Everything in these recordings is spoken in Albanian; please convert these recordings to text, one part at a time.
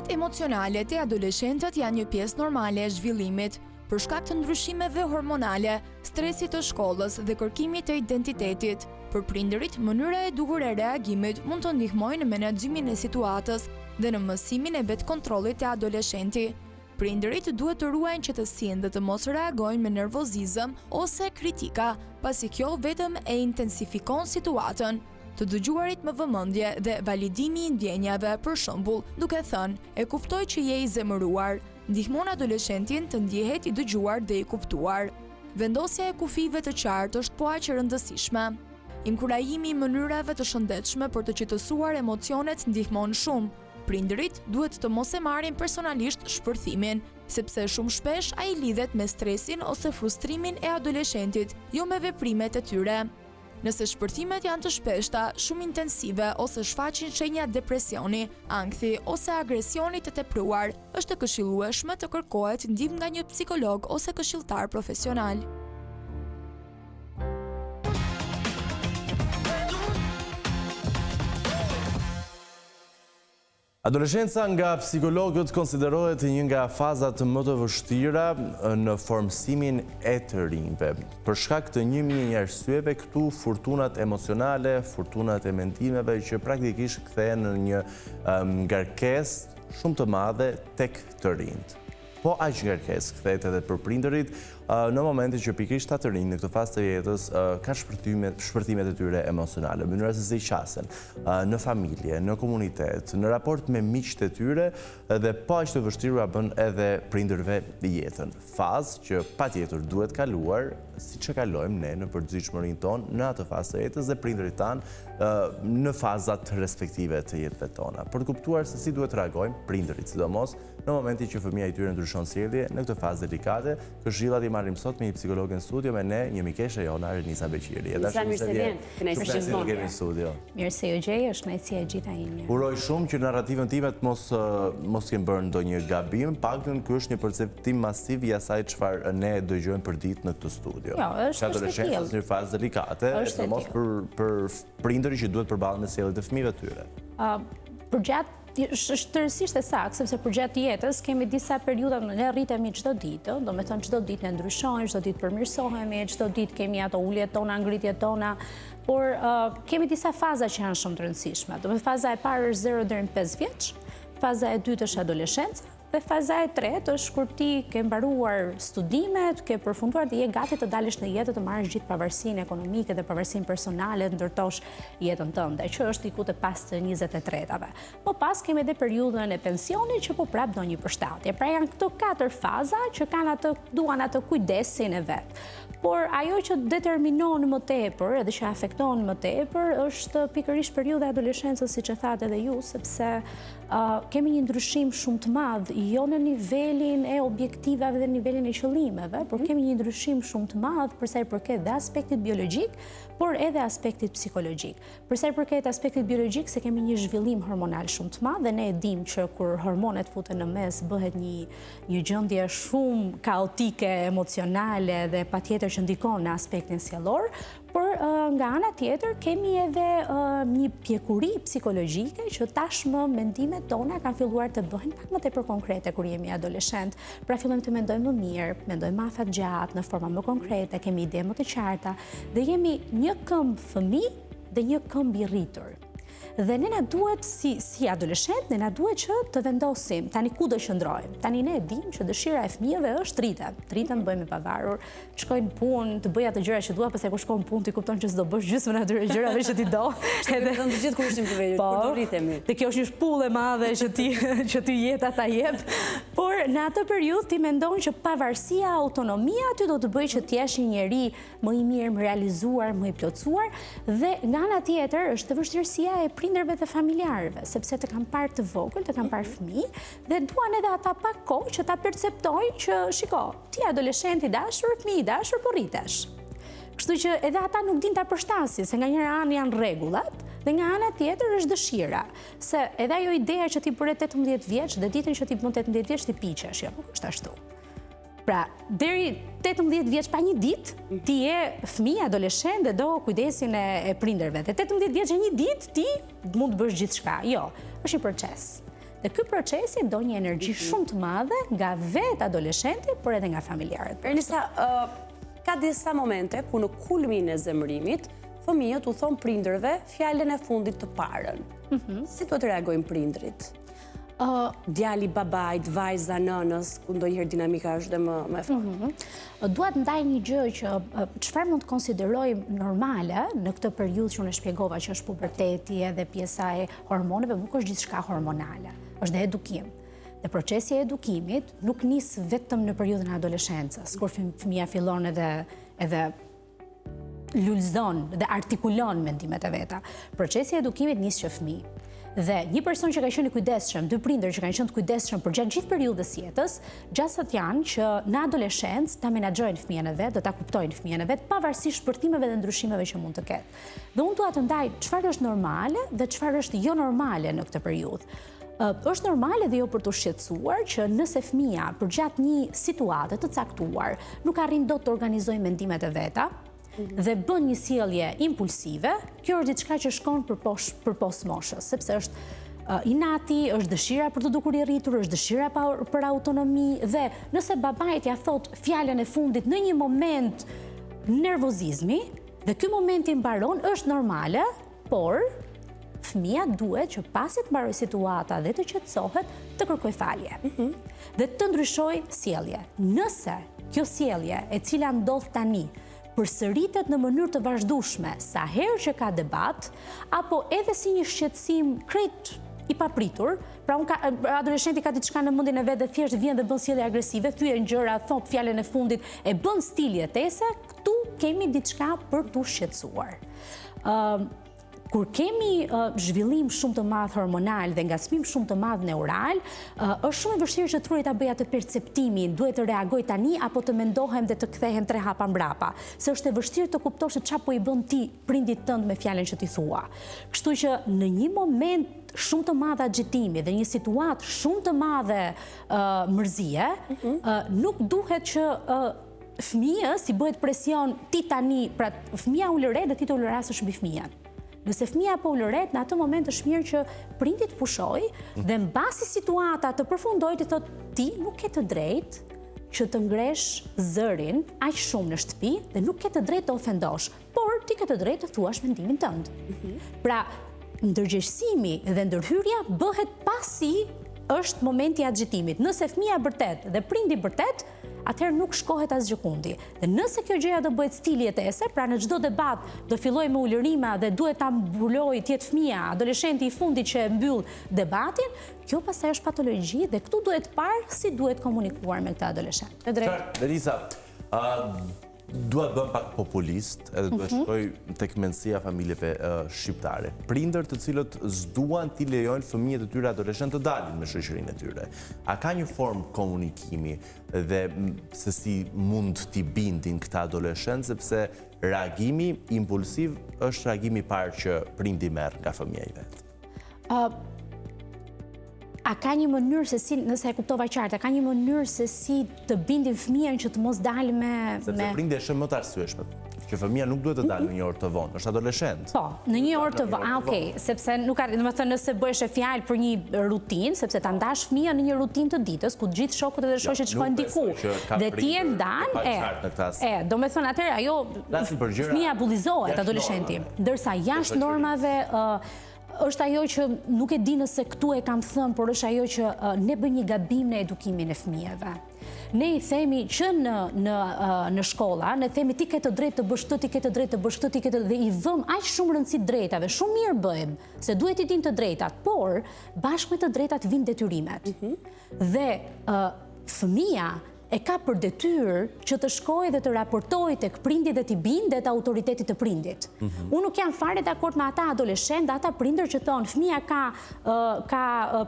Ndryshimet emocionale të adoleshentët janë një pjesë normale e zhvillimit. Për shkak të ndryshimeve hormonale, stresit të shkollës dhe kërkimit të identitetit, për prindërit, mënyra e duhur e reagimit mund të ndihmojnë në menaxhimin e situatës dhe në mësimin e vetkontrollit të adoleshenti. Prindërit duhet të ruajnë qetësinë dhe të mos reagojnë me nervozizëm ose kritika, pasi kjo vetëm e intensifikon situatën. Të dëgjuarit me vëmendje dhe validimi i ndjenjave, për shembull, duke thënë, e kuptoj që je i zemëruar, ndihmon adoleshentin të ndjehet i dëgjuar dhe i kuptuar. Vendosja e kufive të qartë është po aq e rëndësishme. Inkurajimi i mënyrave të shëndetshme për të qetësuar emocionet ndihmon shumë. Prindërit duhet të mos e marrin personalisht shpërthimin, sepse shumë shpesh ai lidhet me stresin ose frustrimin e adoleshentit, jo me veprimet e tyre. Nëse shpërthimet janë të shpeshta, shumë intensive ose shfaqin shenja depresioni, ankthi ose agresioni të tepruar, është e këshillueshme të kërkohet ndihmë nga një psikolog ose këshilltar profesional. Adoleshenca nga psikologët konsiderohet një nga fazat më të vështira në formësimin e të rinjve. Për shkak të 1000 arsyeve, këtu fortunat emocionale, fortunat e mendimeve që praktikisht kthehen në një ngarkesë shumë të madhe tek të rinjt. Po aq ngarkesë kthehet edhe për prindërit në momentin që pikërisht ata të rinj në këtë fazë të jetës ka shpërthimet e tyre emocionale, mënyra se si qasen në familje, në komunitet, në raport me miqtë e tyre dhe po aq të vështirë bën edhe prindërve jetën. Fazë që patjetër duhet kaluar, siç e kalojmë ne në përditshmërinë tonë në atë fazë të jetës dhe prindërit tanë në fazat respektive të jetëve tona. Për të kuptuar se si duhet të reagojmë prindërit, sidomos në momentin që fëmia i tyre ndryshon sjellje në këtë fazë delikate, këshillat i marrim sot me një psikolog në studio, me ne një mikeshe jona, Renisa Beqiri. Nisa, mirë se vjen. Kënaqësi të kemi në studio. Mirë se ju gjej, është kënaqësi e gjitha ime. Uroj shumë që narrativën time të mos kem bërë ndonjë gabim, paktën ky është një perceptim masiv i asaj çfarë ne dëgjojmë për ditë në këtë studio. Jo, është adoleshenca në një fazë delikate, sidomos për prindërit që duhet përballen me sjelljet e fëmijëve të tyre. është tërësisht e saktë, sepse për gjatë jetës kemi disa periudha ne rritemi çdo ditë, do me thënë çdo ditë ne ndryshojmë, çdo ditë përmirësohemi, çdo ditë kemi ato uljet tona, ngritjet tona, por kemi disa faza që janë shumë të rëndësishme. Do me faza e parë është 0 deri në 5 vjeç, faza e dytë është adoleshenca, dhe faza e tretë është kur ti ke mbaruar studimet, ke përfunduar dhe je gati të dalësh në jetë, të marrësh gjithë pavarësinë ekonomike dhe pavarësinë personale, të ndërtosh jetën tënde, që është diku të pas të 23-tave. Më pas kemi edhe periudhën e pensionit që po prap do një përshtatje. Pra janë këto 4 faza që duan atë kujdesin e vet. Por ajo që determinon më tepër edhe që afekton më tepër është pikërisht periudha e adoleshencës, siç e thatë edhe ju, sepse kemi një ndryshim shumë të madh, jo në nivelin e objektivave dhe nivelin e qëllimeve, por kemi një ndryshim shumë të madh për sa i përket dhe aspektit biologjik, por edhe aspektit psikologjik. Për sa i përket aspektit biologjik, se kemi një zhvillim hormonal shumë të madh dhe ne e dimë që kur hormonet futen në mes bëhet një gjendje shumë kaotike, emocionale dhe patjetër që ndikon në aspektin sjellor, por nga ana tjetër kemi edhe një pjekuri psikologjike që tashmë mendimet tona kanë filluar të bëhen pak më tepër konkrete kur jemi adoleshent. Pra fillojmë të mendojmë më mirë, mendojmë më afatgjatë, në forma më konkrete, kemi ide më të qarta dhe jemi një këmbë fëmijë dhe një këmbë i rritur. Dhe ne na duhet, si adoleshent, ne na duhet që të vendosim tani ku do qëndrojmë. Tani ne e dimë që dëshira e fëmijëve është rriten. Rriten bëjmë pavarur, të shkojnë punë, të bëj ato gjëra që dua, pastaj kur shkon punë ti kupton që s'do bësh gjysmën e atyre gjërave që ti do. Edhe të gjithë kur ishim të vegjël, kur do rritemi. Dhe kjo është një shpullë e madhe që ti jeta ta jep. Por në atë periudhë ti mendon që pavarësia, autonomia ty do të bëjë që ti jesh një njeri më i mirë, më realizuar, më i plotësuar, dhe nga ana tjetër është vështirësia e prindërve dhe familjarëve, sepse të kanë parë të vogël, të kanë parë fëmijë dhe duan edhe ata pak kohë që ta perceptojnë që shiko, ti adoleshent i dashur, fëmijë i dashur, po rritesh. Kështu që edhe ata nuk din ta përshtasin, se nga njëra anë janë rregullat dhe nga ana tjetër është dëshira. Se edhe ajo ideja që ti bëre 18 vjeç dhe ditën që ti bën 18 vjeç ti piqesh, jo, nuk është ashtu. Pra, deri 18 vjeç pa një ditë, ti je fëmijë, adoleshent dhe do kujdesin e prindërve. Dhe 18 vjeç e një ditë ti mund të bësh gjithçka. Jo, është një proces. Dhe ky procesi do një energji shumë të madhe nga vetë adoleshenti, por edhe nga familjarët. Ernisa, ka disa momente ku në kulmin e zemërimit, fëmijët u thonë prindërve fjalën e fundit të parën. Si do të reagojnë prindrit? Djali, babajt, vajza, nënës, ku ndonjëherë dinamika është dhe më e fortë. Duat ndaj një gjë që çfarë mund të konsiderojmë normale në këtë periudhë që unë e shpjegova që është puberteti edhe pjesa e hormoneve, nuk është gjithçka hormonale, është dhe edukim. Dhe procesi e edukimit nuk nis vetëm në periudhën e adoleshencës, kur fëmia fillon edhe lulëzon dhe artikulon mendimet e veta. Procesi e edukimit nis që fëmijë. Dhe një person që ka qenë i kujdesshëm, dy prindër që kanë qenë të kujdesshëm për gjatë gjithë periudhës jetës, gjasat janë që në adoleshencë ta menaxhojnë fëmijën e vet, do ta kuptojnë fëmijën e vet, pavarësisht shpërtimeve dhe ndryshimeve që mund të ketë. Dhe unë dua të ndaj çfarë është normale dhe çfarë është jo normale në këtë periudhë. Është normale dhe jo për të shqetësuar që nëse fëmia përgjatë një situate të caktuar nuk arrin dot të organizojë mendimet e veta, dhe bën një sjellje impulsive, kjo është diçka që shkon përpos moshës, sepse është inati, është dëshira për të dukur i rritur, është dëshira për autonomi, dhe nëse babait ja thot fjalën e fundit në një moment nervozizmi, dhe ky moment i mbaron, është normale, por fëmia duhet që pasi të mbaroj situata dhe të qetësohet, të kërkoj falje. Dhe të ndryshoj sjellje. Nëse kjo sjellje e cila ndodh tani përsëritet në mënyrë të vazhdueshme sa herë që ka debat, apo edhe si një shqetësim krejt i papritur, pra adoleshenti ka diçka në mendjen e vet dhe thjesht vjen dhe bën sjellje agresive, thyen gjëra, thot fjalën e fundit, e bën stil jetese, këtu kemi diçka për tu shqetësuar. Kur kemi zhvillim shumë të madh hormonal dhe ngacmim shumë të madh neural, është shumë e vështirë që trurit ta bëjë atë perceptimin, duhet të reagoj tani apo të mendohem dhe të kthehem 3 hapa mbrapa, se është e vështirë të kuptosh se çfarë po i bën ti prindit tënd me fjalën që ti thua. Kështu që në një moment shumë të madhe agitimi dhe një situatë shumë të madhe mërzie, nuk duhet që fëmijës i bëhet presion ti tani, pra fëmia ulëre dhe ti të ulërasësh mbi fëmijën. Nëse fëmia po ulëret, në atë moment është mirë që prindi të pushoj dhe mbasi situata të përfundoj të thotë ti nuk ke të drejtë që të ngresh zërin aq shumë në shtëpi dhe nuk ke të drejtë të ofendosh, por ti ke të drejtë të thuash mendimin tënd. Pra, ndërgjegjësimi dhe ndërhyrja bëhet pasi është momenti i agjitimit. Nëse fëmia vërtet dhe prindi vërtet, atëherë nuk shkohet asgjë kundi. Dhe nëse kjo gjëja do bëhet stil jetese, pra në çdo debat do filloj me ulërima dhe duhet ta mbuloj të jetë fëmia, adoleshenti i fundit që e mbyll debatin, kjo pastaj është patologji dhe këtu duhet parë si duhet komunikuar me këtë adoleshent. Lerisa, duhet bëm pak populist, edhe duhet shkoj tek mendësia familjeve shqiptare. Prindër të cilët s'duan t'i lejojnë fëmijët e tyre adoleshent të dalin me shoqërinë e tyre. A ka një formë komunikimi dhe se si mund t'i bindin këta adoleshent, sepse reagimi impulsiv është reagimi i parë që prindi merr nga fëmia i vet. A ka një mënyrë se si, nëse e kuptova qartë, a ka një mënyrë se si të bindin fëmijën që të mos dalë me... Sepse prindi është më të arsyeshme, që fëmia nuk duhet të dalë në një orë të vonë, është adoleshent. Po, në një orë të vonë, okej, sepse nuk ka, domethënë nëse bëhesh e fjalë për një rutinë, sepse ta ndash fëmijën në një rutinë të ditës, ku të gjithë shokët dhe shoqet shkojnë diku, dhe ti e ndan, domethënë atëherë ajo fëmia bullizohet adoleshenti, ndërsa jashtë normave është ajo që nuk e di nëse këtu e kam thënë, por është ajo që ne bëjmë një gabim në edukimin e fëmijëve. Ne i themi që në shkolla, ne themi ti ke të drejtë të bësh këtë, ti ke të drejtë të bësh këtë, ti ke të, dhe i vëm aq shumë rëndësi drejtave. Shumë mirë bëjmë, se duhet i dinë të drejtat, por bashkë me të drejtat vijnë detyrimet. Dhe fëmia e ka për detyrë që të shkojë dhe të raportojë tek prindi dhe t'i bindet autoritetit të prindit. Unë nuk jam fare dakord me ata adoleshent, ata prindër që thonë fëmia ka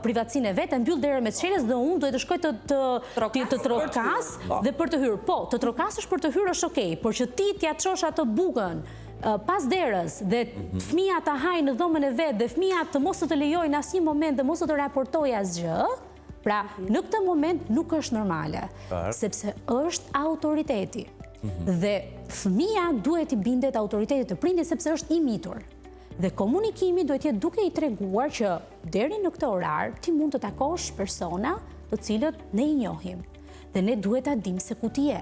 privatësinë e vet, e mbyll derën me çelës dhe unë duhet të shkoj të trokas dhe për të hyrë. Po, të trokasësh për të hyrë është okay, por që ti t'ja çosh atë bukën pas derës dhe fëmia ta hajë në dhomën e vet dhe fëmia të mos të lejojë në asnjë moment dhe mos të raportojë asgjë. Pra, në këtë moment nuk është normale, sepse është autoriteti. Dhe fëmia duhet i bindet autoritetit të prindit sepse është i mitur. Dhe komunikimi duhet jetë duke i treguar që deri në këtë orar ti mund të takosh persona të cilët ne I njohim. Dhe ne duhet ta dim se ku ti je.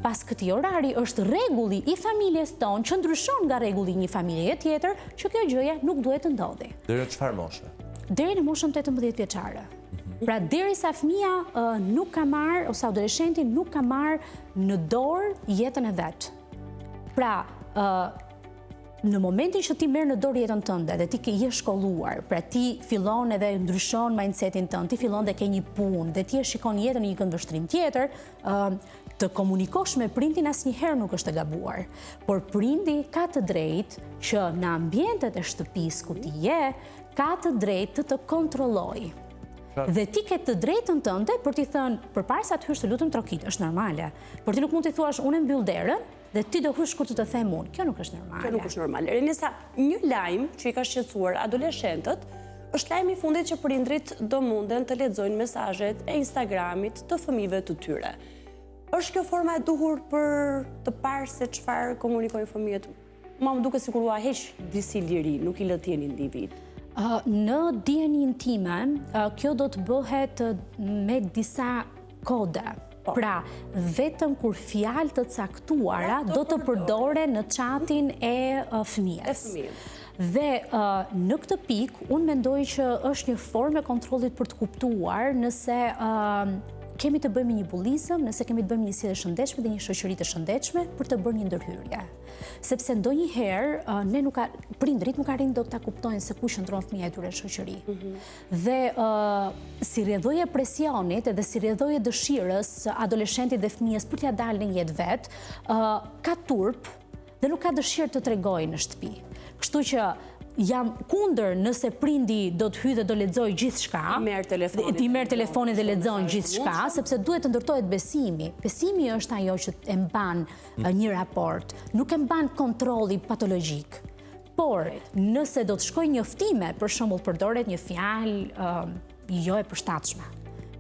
Pas këtij orari është rregulli I familjes tonë që ndryshon nga rregulli I një familjeje tjetër, që kjo gjëja nuk duhet të ndodhi. Deri në çfarë moshe? Deri në moshën 18 vjeçare. Pra derisa fëmia nuk ka marrë ose adoleshenti nuk ka marrë në dorë jetën e vet. Pra, në momentin që ti merr në dorë jetën tënde dhe ti je shkolluar, pra ti fillon edhe ndryshon mindsetin tënd, ti fillon dhe ke një punë dhe ti e shikon jetën në një këndvështrim tjetër, të komunikosh me prindin asnjëherë nuk është e gabuar. Por prindi ka të drejtë që në ambientet e shtëpisë ku ti je, ka të drejtë të kontrollojë. Dhe ti ke të drejtën tënde për t'i thënë, përpara se të hysh të lutem trokit, është normale. Por ti nuk mund t'i thuash unë mbyll derën dhe ti do hysh kur të them unë. Kjo nuk është normale. Kjo nuk është normale. Renisa, një lajm që I ka shqetësuar adoleshentët është lajmi I fundit që prindrit do munden të lexojnë mesazhet e Instagramit të fëmijëve të tyre. Është kjo forma e duhur për të parë se çfarë komunikojnë fëmijët? Më duket sikur ua heq disi liri, nuk I lë të jeni individ. Në dijenin time, kjo do të bëhet me disa kode. Pra, vetëm kur fjalë të caktuara do të përdoren në chatin e fëmijës. Dhe në këtë pikë, unë mendoj që është një formë e kontrollit për të kuptuar nëse kemi të bëjmë një bullizëm, nëse kemi të bëjmë një sjellje shëndetshme dhe një shoqëri të shëndetshme për të bërë një ndërhyrje. Sepse ndonjëherë prindrit nuk arrin dot ta kuptojnë se ku qëndron fëmia e tyre në shoqëri. Dhe si rrjedhoi e presionit edhe si rrjedhoi e dëshirës adoleshentit dhe fëmijës për t'ia dalë në jetë vet, ka turp dhe nuk ka dëshirë të tregojë në shtëpi. Kështu që jam kundër nëse prindi do të hyjë dhe do lexojë gjithçka. I merr telefonin dhe lexon gjithçka, sepse duhet të ndërtohet besimi. Besimi është ajo që e mban një raport, nuk e mban kontrolli patologjik. Por nëse do të shkojë njoftime, për shembull përdoret një fjalë jo e përshtatshme,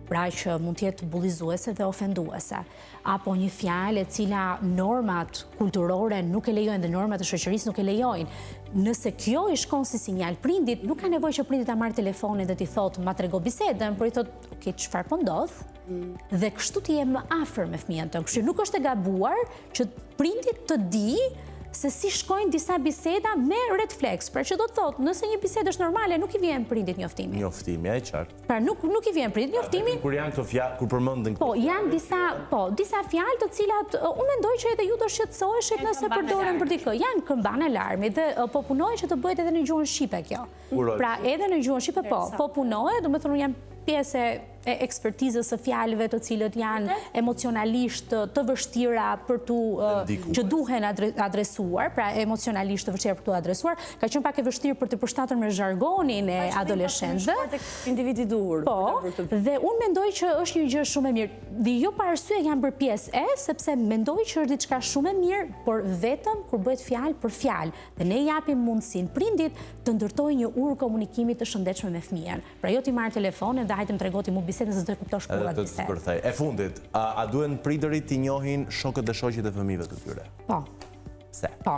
pra që mund të jetë bullizuese dhe ofenduese, apo një fjalë e cila normat kulturore nuk e lejojnë dhe normat e shoqërisë nuk e lejojnë. Nëse kjo I shkon si sinjal prindit, nuk ka nevojë që prindi ta marrë telefonin dhe t'i thotë ma trego bisedën, por I thotë, "Ok, çfarë po ndodh?" Dhe kështu ti je më afër me fëmijën tënd. Kështu nuk është e gabuar që prindi të di se si shkojnë disa biseda me red flags, pra që do të thotë, nëse një bisedë është normale, nuk I vjen prindit njoftimi. Njoftimi, e qartë. Pra nuk I vjen prindit njoftimi. Kur janë këto fjalë, kur përmenden Po, janë disa fjalë të cilat unë mendoj që edhe ju do shqetësoheshit nëse përdoren për dikë. Janë këmban alarmi dhe po punohet që të bëhet edhe në gjuhën shqipe kjo. Pra edhe në gjuhën shqipe po punohet, do të thonë jam pjesë e ekspertizës së fjalëve të cilët janë emocionalisht të vështira për që duhen adresuar, pra emocionalisht të vështira për të adresuar, ka qenë pak e vështirë për të përshtatur me zhargonin e adoleshentëve. Individi duhur. Po, dhe unë mendoj që është një gjë shumë e mirë. Dhe jo pa arsye jam bërë pjesë sepse mendoj që është diçka shumë e mirë, por vetëm kur bëhet fjalë për fjalë. Dhe ne japim mundësinë prindit të ndërtojë një urë komunikimi të shëndetshme me fëmijën. Pra jo ti marr telefonin dhe hajde më tregoti mu bisedën se do të kuptosh kurrë bisedën. E fundit, a duhen prindërit t'i njohin shokët dhe shoqjet e fëmijëve të tyre? Po. Pse? Po.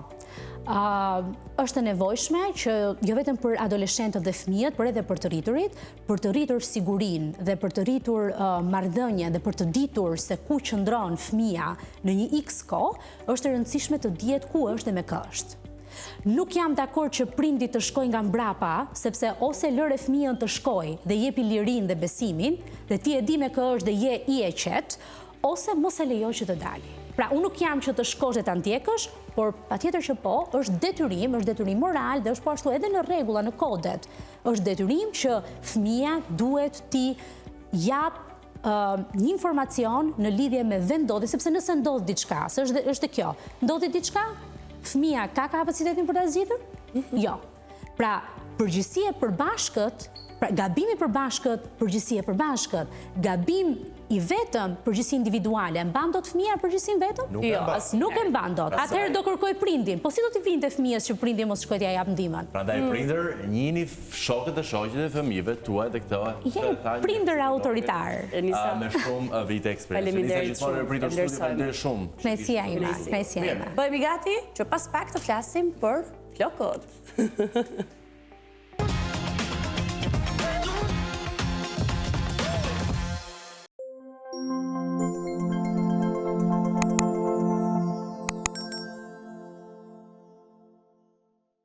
Është e nevojshme që jo vetëm për adoleshentët dhe fëmijët, por edhe për të rriturit, për të rritur sigurinë dhe për të rritur marrëdhënie dhe për të ditur se ku qëndron fëmia në një X kohë, është e rëndësishme të dihet ku është dhe me kë është. Nuk jam dakord që prindi të shkojë nga mbrapa, sepse ose lëre fëmijën të shkojë dhe jepi lirinë dhe besimin, dhe ti e di me kë është dhe je I e qetë, ose mos e lejoj që të dali. Pra, unë nuk jam që të shkosh dhe të ndjekësh, por patjetër që po, është detyrim moral dhe është po ashtu edhe në rregulla, në kodet. Është detyrim që fëmia duhet ti jap një informacion në lidhje me vendodhje, sepse nëse ndodh diçka, se është kjo, ndodhi diçka, fëmia ka kapacitetin për ta zgjidhur? Jo. Pra, përgjegjësia e përbashkët, gabimi I përbashkët, përgjegjësia e përbashkët, gabim I vetëm përgjegjësi individuale, mban dot fëmia përgjegjësinë vetëm? Nuk e mban dot. Atëherë do kërkoj prindin. Po si do t'i vinte fëmijës që prindi mos shkojë t'ia jap ndihmën? Prandaj prindër, njihni shokët e shoqjet e fëmijëve tuaj dhe këto. Jeni prindër autoritar. Me shumë vite eksperiencë. Faleminderit shumë. Kënaqësia ime. Bëhemi gati që pas pak të flasim për flokët.